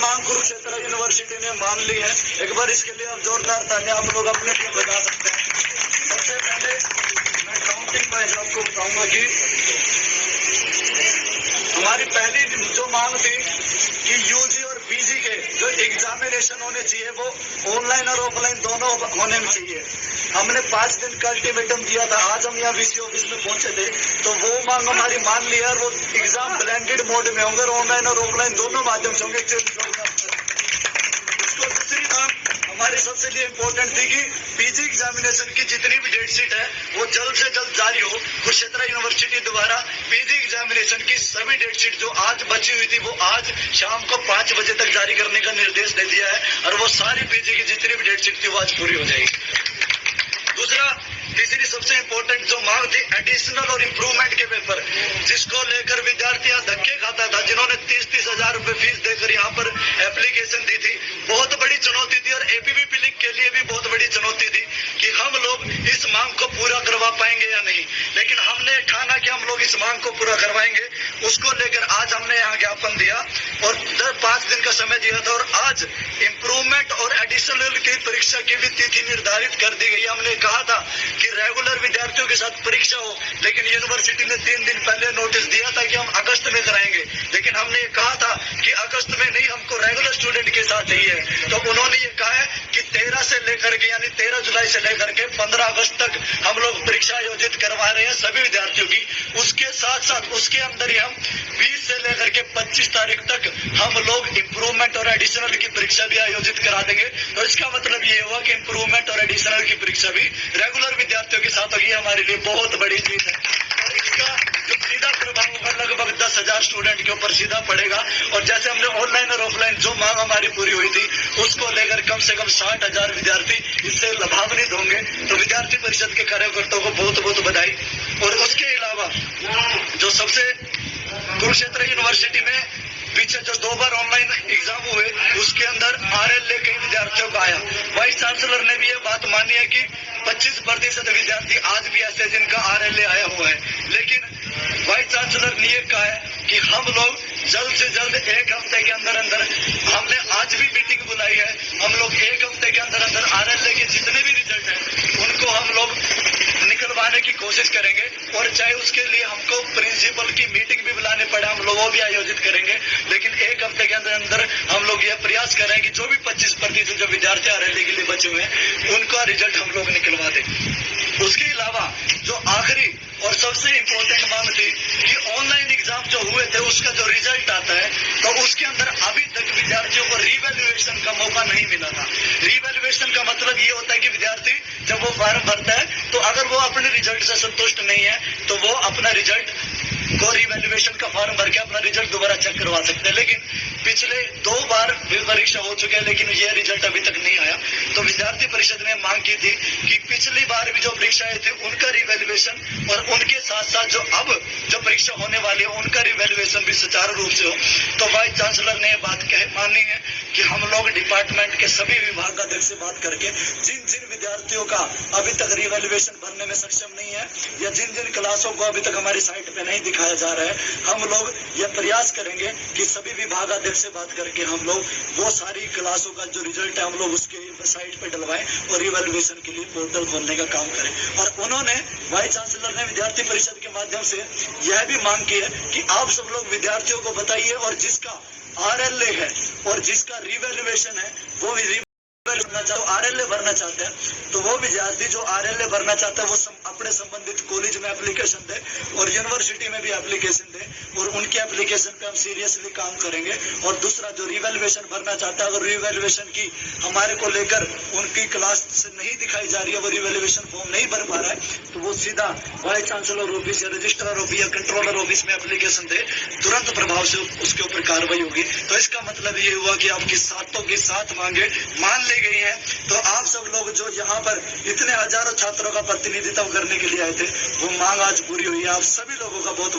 मांग कुरुक्षेत्र यूनिवर्सिटी ने मान ली है। एक बार इसके लिए हम जोरदार तालियां आप लोग अपने लिए बजा सकते हैं। सबसे पहले मैं काउंटिंग वाइज आपको बताऊंगा कि हमारी पहली जो मांग थी कि यूजी और पीजी के जो एग्जामिनेशन होने चाहिए वो ऑनलाइन और ऑफलाइन दोनों होने में चाहिए। हमने 5 दिन का अल्टीमेटम दिया था। आज हम यहाँ वीसी ऑफिस में पहुंचे थे तो वो मांग हमारी मान ली है और वो एग्जाम ब्लेंडेड मोड में होंगे, ऑनलाइन और ऑफलाइन दोनों माध्यम से होंगे। दूसरी मांग हमारी सबसे लिए इम्पोर्टेंट थी कि पीजी एग्जामिनेशन की जितनी भी डेट शीट है वो जल्द से जल्द जारी हो। कुरुक्षेत्र यूनिवर्सिटी द्वारा पीजी एग्जामिनेशन की सभी डेट शीट जो आज बची हुई थी वो आज शाम को 5 बजे तक जारी करने का निर्देश दे दिया है और वो सारी पीजी की जितनी भी डेट शीट थी वो आज पूरी हो जाएगी। तीसरी सबसे इम्पोर्टेंट जो मांग थी एडिशनल और इम्प्रूवमेंट के पेपर, जिसको लेकर विद्यार्थियां धक्के खाता था, जिन्होंने 30-30 हजार रुपए फीस देकर यहाँ पर एप्लीकेशन दी थी। बहुत बड़ी चुनौती थी और एपीवीपी लिंक के लिए भी बहुत बड़ी चुनौती थी कि हम लोग इस मांग को पूरा करवा पाएंगे या नहीं, लेकिन हमने ठाना कि हम लोग इस मांग को पूरा करवाएंगे। उसको लेकर आज हमने यहाँ ज्ञापन दिया और 5 दिन का समय दिया था और आज इम्प्रूवमेंट और एडिशनल की परीक्षा की भी तिथि निर्धारित कर दी गई। हमने कहा था कि रेगुलर विद्यार्थियों के साथ परीक्षा हो, लेकिन यूनिवर्सिटी ने 3 दिन पहले नोटिस दिया था कि हम अगस्त में कराएंगे, लेकिन हमने कहा था कि अगस्त में नहीं, हमको रेगुलर स्टूडेंट के साथ चाहिए। तो उन्होंने ये कहा है कि 13 से लेकर के यानी 13 जुलाई से लेकर के 15 अगस्त तक हम लोग परीक्षा आयोजित करवा रहे हैं सभी विद्यार्थियों की। उसके साथ साथ उसके अंदर ही हम 20 से लेकर के 25 तारीख तक हम लोग इम्प्रूवमेंट और एडिशनल की परीक्षा भी आयोजित करा देंगे। तो इसका मतलब ये हुआ कि इम्प्रूवमेंट और एडिशनल की परीक्षा भी रेगुलर विद्यार्थियों के साथ होगी। हमारे लिए बहुत बड़ी चीज है और इसका जो सीधा प्रभाव होगा लगभग 10,000 स्टूडेंट के ऊपर सीधा पड़ेगा। और जैसे हमने ऑनलाइन और ऑफलाइन जो मांग हमारी पूरी हुई थी उसको लेकर कम से कम 60,000 विद्यार्थी इससे लाभान्वित होंगे। तो विद्यार्थी परिषद के कार्यकर्ताओं को बहुत बहुत बधाई। और उसके अलावा जो सबसे कुरुक्षेत्र यूनिवर्सिटी में पीछे जो 2 बार ऑनलाइन एग्जाम हुए उसके अंदर आरएलए कई विद्यार्थियों का आया। वाइस चांसलर ने भी ये बात मानी है कि 25% विद्यार्थी आज भी ऐसे जिनका आरएलए आया हुआ है, लेकिन वाइस चांसलर ने ये कहा है कि हम लोग जल्द से जल्द 1 हफ्ते के अंदर अंदर, हमने आज भी मीटिंग बुलाई है, हम लोग 1 हफ्ते के अंदर अंदर आरएलए के जितने भी रिजल्ट हैं उनको हम लोग निकलवाने की कोशिश करेंगे। और चाहे उसके लिए हमको प्रिंसिपल की मीटिंग भी बुलाने पड़े हम लोग वो भी आयोजित करेंगे, लेकिन 1 हफ्ते के अंदर अंदर हम लोग यह प्रयास कर रहे हैं कि जो भी 25% जो विद्यार्थी आरएलए के लिए बचे हुए हैं उनका रिजल्ट हम लोग निकलवा दें। उसके अलावा जो आखिरी और सबसे इम्पोर्टेंट मांग थी कि ऑनलाइन एग्जाम जो हुए थे उसका जो रिजल्ट आता है तो उसके अंदर अभी तक विद्यार्थियों को रीवैल्यूएशन का मौका नहीं मिला था। रीवैल्यूएशन का मतलब ये होता है कि विद्यार्थी जब वो फॉर्म भरता है तो अगर वो अपने रिजल्ट से संतुष्ट नहीं है तो वो अपना रिजल्ट को रीवैल्यूएशन का फॉर्म भर के अपना रिजल्ट दोबारा चेक करवा सकते हैं। लेकिन पिछले 2 बार परीक्षा हो चुके हैं लेकिन ये रिजल्ट अभी तक नहीं आया। तो विद्यार्थी परिषद ने मांग की थी कि पिछली बार भी जो परीक्षाएं थी उनका रिवैल्यूएशन और उनके साथ साथ जो अब जो परीक्षा होने वाली है उनका रिवैल्यूएशन भी सुचारू रूप से हो। तो वाइस चांसलर ने बात मानी है कि हम लोग डिपार्टमेंट के सभी विभागाध्यक्ष से बात करके जिन जिन विद्यार्थियों का अभी तक रिवैल्यूएशन भरने में सक्षम नहीं है या जिन जिन क्लासों को अभी तक हमारी साइट पे नहीं दिखाया जा रहा है, हम लोग यह प्रयास करेंगे कि सभी विभागाध्यक्ष से बात करके हम लोग वो सारी क्लासों का जो रिजल्ट है हम लोग उसके साइट पे डलवाएं और रिवैल्यूएशन के लिए पोर्टल खोलने का काम करें। और उन्होंने वाइस चांसलर ने विद्यार्थी परिषद के माध्यम से यह भी मांग की है कि आप सब लोग विद्यार्थियों को बताइए और जिसका आरएलए है और जिसका रिवैल्यूएशन है वो आरएलए भरना चाहते हैं तो वो विद्यार्थी जो आरएलए भरना चाहता है वो अपने संबंधित कॉलेज में एप्लीकेशन दे और यूनिवर्सिटी में भी एप्लीकेशन दे और उनकी एप्लीकेशन पे हम सीरियसली काम करेंगे। और दूसरा जो रिवैल्यूएशन भरना चाहता है अगर रिवैल्यूएशन की हमारे को लेकर उनकी क्लास से नहीं दिखाई जा रही है, वो रिवैल्यूएशन फॉर्म नहीं भर पा रहा है तो वो सीधा वाइस चांसलर ऑफिस या रजिस्ट्रार ऑफिस या कंट्रोलर ऑफिस में एप्लीकेशन दे, तुरंत प्रभाव से उसके ऊपर कार्रवाई होगी। तो इसका मतलब ये हुआ कि आपकी सातों की 7 मांगे मान ली गई है। तो आप सब लोग जो यहाँ पर इतने हजारों छात्रों का प्रतिनिधित्व करने के लिए आए थे वो मांग आज पूरी हुई है। आप सभी लोगों का बहुत बहुत